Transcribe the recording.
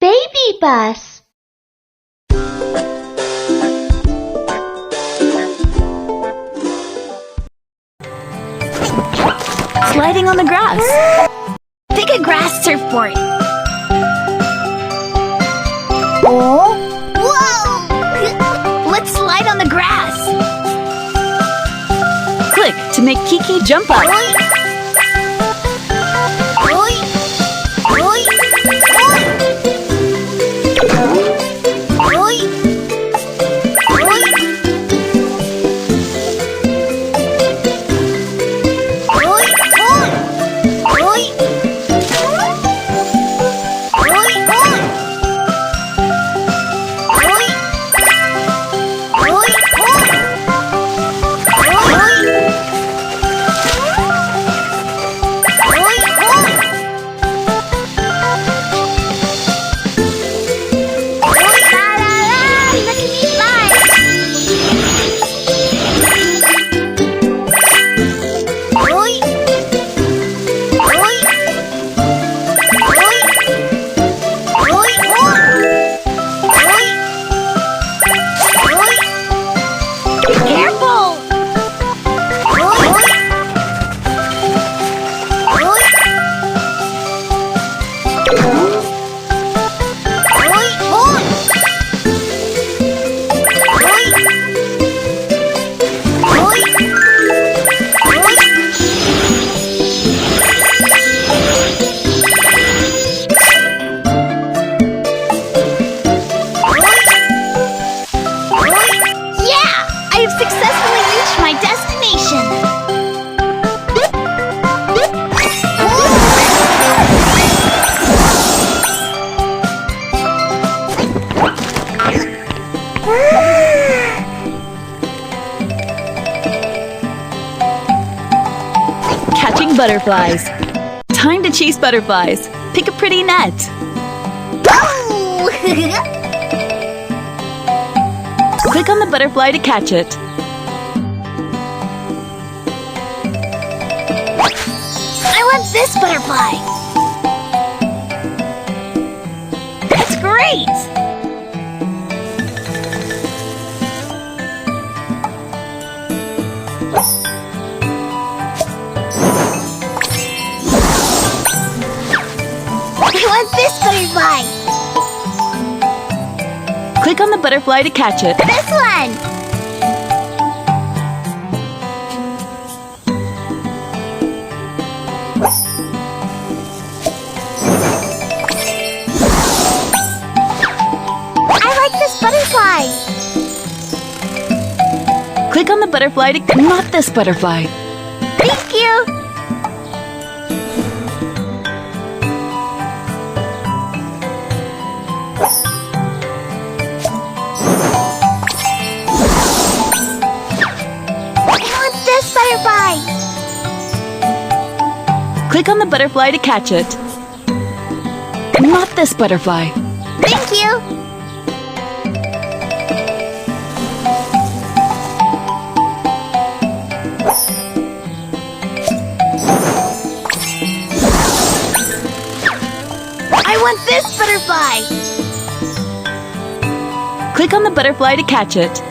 BabyBus. Sliding on the grass. Pick a grass surfboard. Oh? Whoa! Let's slide on the grass. Click to make Kiki jump up. Catching butterflies. Time to chase butterflies. Pick a pretty net. Click on the butterfly to catch it. I want this butterfly. That's great! I want this butterfly. Click on the butterfly to catch it. This one. I like this butterfly. Click on the butterfly to... Not this butterfly. Thank you. Butterfly. Click on the butterfly to catch it. Not this butterfly. Thank you. I want this butterfly. Click on the butterfly to catch it.